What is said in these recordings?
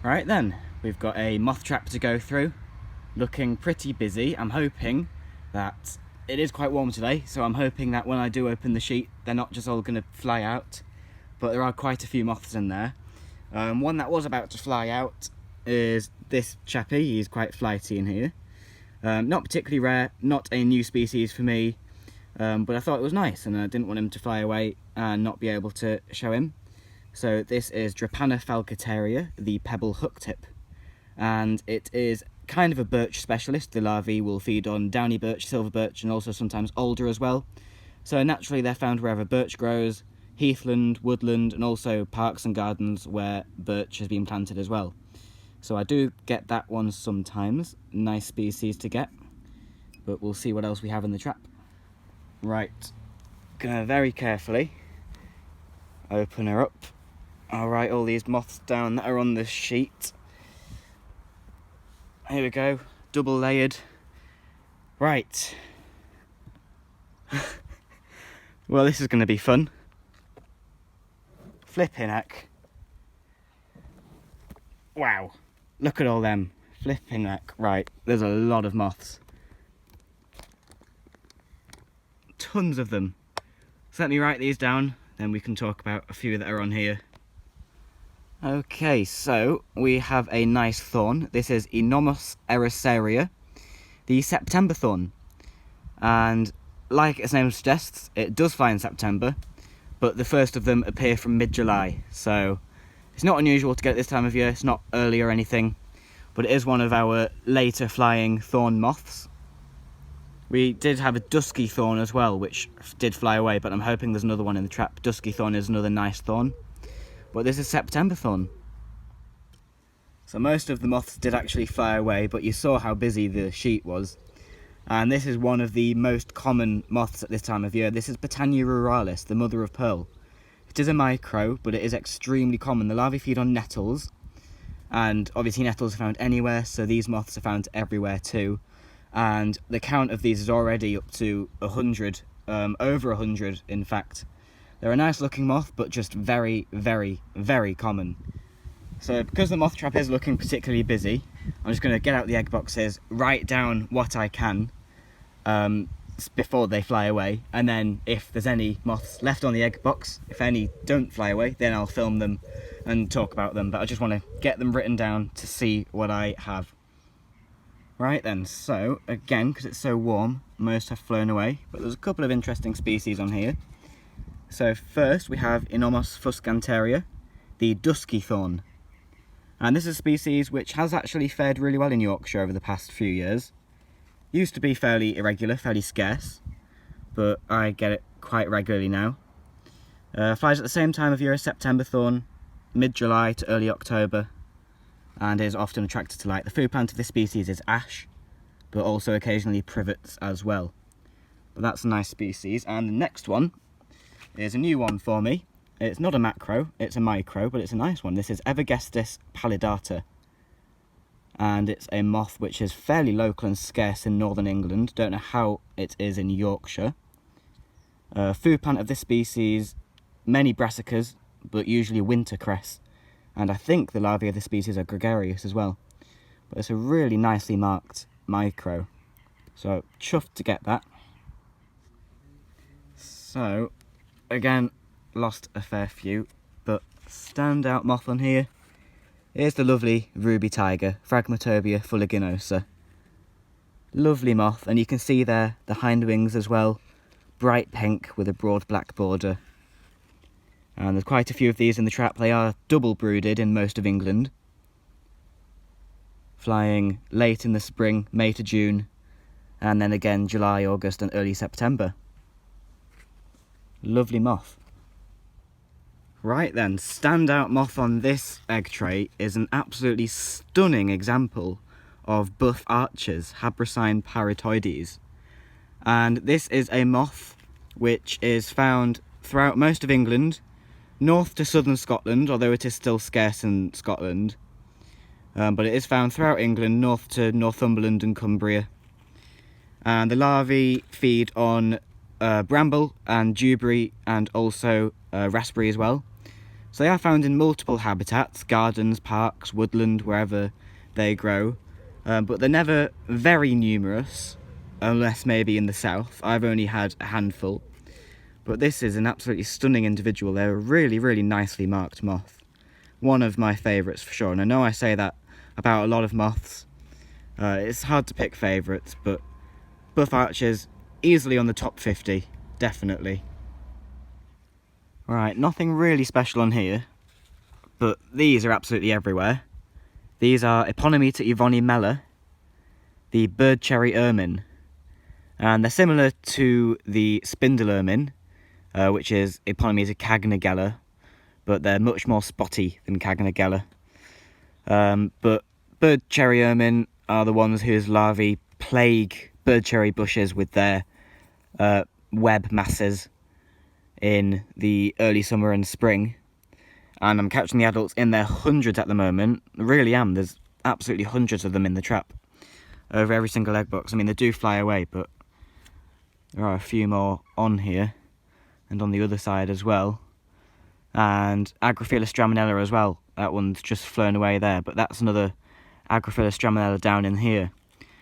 Right then, we've got a moth trap to go through, looking pretty busy. I'm hoping that it is quite warm today, so I'm hoping that when I do open the sheet, they're not just all going to fly out, but there are quite a few moths in there. One that was about to fly out is this chappie. He's quite flighty in here. Not particularly rare, not a new species for me, but I thought it was nice and I didn't want him to fly away and not be able to show him. So this is Fragmatobia, the pebble hooktip, and it is kind of a birch specialist. The larvae will feed on downy birch, silver birch, and also sometimes alder as well. So naturally they're found wherever birch grows, heathland, woodland, and also parks and gardens where birch has been planted as well. So I do get that one sometimes. Nice species to get, but we'll see what else we have in the trap. Right, gonna very carefully open her up. I'll write all these moths down that are on this sheet. Here we go, double layered. Right. Well, this is going to be fun. Flipping heck. Wow, look at all them. Flipping heck. Right, there's a lot of moths. Tons of them. So let me write these down, then we can talk about a few that are on here. Okay, so we have a nice thorn. This is Ericea, the Septemberthorn. And like its name suggests, it does fly in September, but the first of them appear from mid-July. So it's not unusual to get it this time of year, it's not early or anything, but it is one of our later flying thorn moths. We did have a dusky thorn as well, which did fly away, but I'm hoping there's another one in the trap. Dusky thorn is another nice thorn. But this is Septemberthorn. So most of the moths did actually fly away, but you saw how busy the sheet was. And this is one of the most common moths at this time of year. This is Batania Ruralis, the mother of pearl. It is a micro, but it is extremely common. The larvae feed on nettles, and obviously nettles are found anywhere, so these moths are found everywhere too. And the count of these is already up to 100, over 100 in fact. They're a nice looking moth, but just very, very, very common. So because the moth trap is looking particularly busy, I'm just going to get out the egg boxes, write down what I can before they fly away, and then if there's any moths left on the egg box, if any don't fly away, then I'll film them and talk about them, but I just want to get them written down to see what I have. Right then, so again, because it's so warm, most have flown away, but there's a couple of interesting species on here. So first we have EponomytoIvani, the dusky thorn. And this is a species which has actually fared really well in Yorkshire over the past few years. Used to be fairly irregular, fairly scarce, but I get it quite regularly now. Flies at the same time of year as Septemberthorn, mid-July to early October, and is often attracted to light. The food plant of this species is ash, but also occasionally privets as well. But that's a nice species. And the next one is a new one for me. It's not a macro, it's a micro, but it's a nice one. This is Everest Palidata, and it's a moth which is fairly local and scarce in northern England. Don't know how it is in Yorkshire. Food plant of this species, many brassicas, but usually wintercress, and I think the larvae of this species are gregarious as well. But it's a really nicely marked micro, so chuffed to get that. So again, lost a fair few, but standout moth on here is the lovely ruby tiger, Fragmatobia Fullinosa. Lovely moth, and you can see there the hind wings as well, bright pink with a broad black border. And there's quite a few of these in the trap. They are double brooded in most of England, flying late in the spring, May to June, and then again July, August and early September. Lovely moth. Right then, standout moth on this egg tray is an absolutely stunning example of buff archers, Habraasign Paratides. And this is a moth which is found throughout most of England, north to southern Scotland, although it is still scarce in Scotland. But it is found throughout England, north to Northumberland and Cumbria. And the larvae feed on bramble and dewberry and also raspberry as well. So they are found in multiple habitats, gardens, parks, woodland, wherever they grow. But they're never very numerous, unless maybe in the south. I've only had a handful. But this is an absolutely stunning individual. They're a really, really nicely marked moth. One of my favourites for sure. And I know I say that about a lot of moths. It's hard to pick favourites, but buff archers, easily on the top 50, definitely. Right, nothing really special on here, but these are absolutely everywhere. These are EponomytoIvani mela, the bird cherry ermine, and they're similar to the spindle ermine, which is Eponomytocagnagella, but they're much more spotty than Cagnagella. But bird cherry ermine are the ones whose larvae plague bird cherry bushes with their web masses in the early summer and spring, and I'm catching the adults in their hundreds at the moment. I really am. There's absolutely hundreds of them in the trap over every single egg box. I mean, they do fly away, but there are a few more on here and on the other side as well. And Agrophila stramonella as well. That one's just flown away there, but that's another Agrophila stramonella down in here.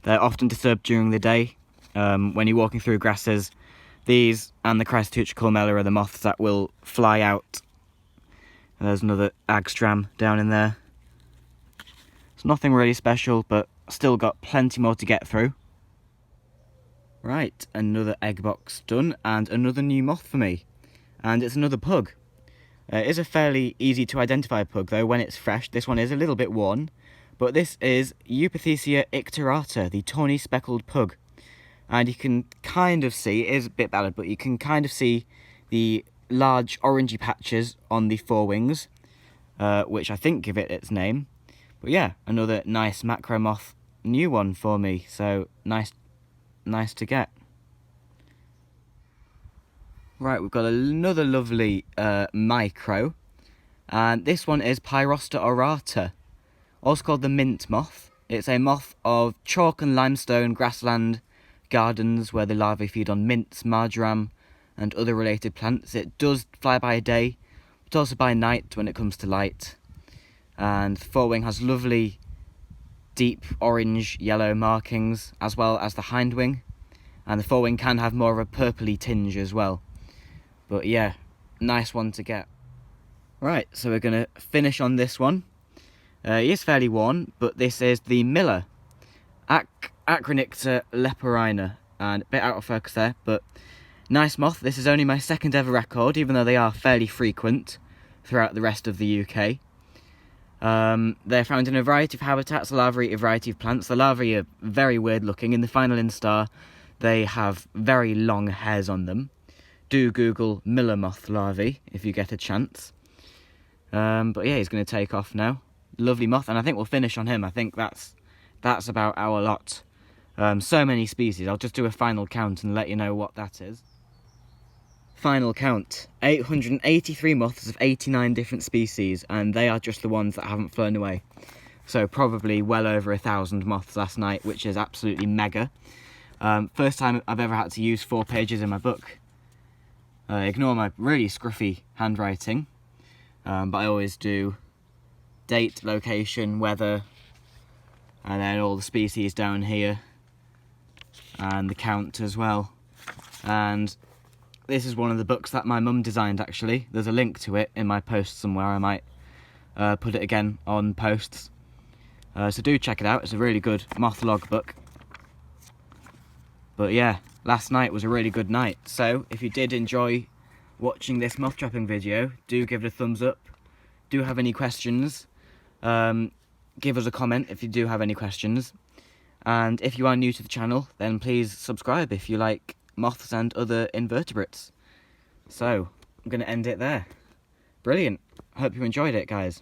They're often disturbed during the day when you're walking through grasses. These and the Chrysoteuchal mela are the moths that will fly out. And there's another Agstram down in there. It's nothing really special, but still got plenty more to get through. Right, another egg box done, and another new moth for me. And it's another pug. It is a fairly easy to identify pug though when it's fresh. This one is a little bit worn, but this is Upthesia ectarata, the tawny speckled pug. And you can kind of see, it is a bit ballad, but you can kind of see the large orangey patches on the forewings, which I think give it its name. But yeah, another nice macro moth, new one for me, so nice to get. Right, we've got another lovely micro, and this one is Pyroa orata, also called the mint moth. It's a moth of chalk and limestone grassland gardens where the larvae feed on mints, marjoram and other related plants. It does fly by day, but also by night when it comes to light. And the forewing has lovely deep orange yellow markings, as well as the hindwing, and the forewing can have more of a purpley tinge as well. But yeah, nice one to get. Right, so we're going to finish on this one. He is fairly worn, but this is the mela, Acronicta leporina, and a bit out of focus there, but nice moth. This is only my second ever record, even though they are fairly frequent throughout the rest of the UK. They're found in a variety of habitats, larvae a variety of plants. The larvae are very weird looking. In the final instar, they have very long hairs on them. Do Google miller moth larvae if you get a chance. But yeah, he's going to take off now. Lovely moth, and I think we'll finish on him. I think that's about our lot. So many species. I'll just do a final count and let you know what that is. Final count, 883 moths of 89 different species, and they are just the ones that haven't flown away. So probably well over 1,000 moths last night, which is absolutely mega. First time I've ever had to use 4 pages in my book. Ignore my really scruffy handwriting, but I always do date, location, weather, and then all the species down here, and the count as well. And this is one of the books that my mum designed, actually. There's a link to it in my post somewhere. I might put it again on posts. So do check it out. It's a really good moth log book. But yeah, last night was a really good night. So if you did enjoy watching this moth trapping video, do give it a thumbs up. Do have any questions, give us a comment if you do have any questions. And if you are new to the channel, then please subscribe if you like moths and other invertebrates. So, I'm going to end it there. Brilliant. I hope you enjoyed it, guys.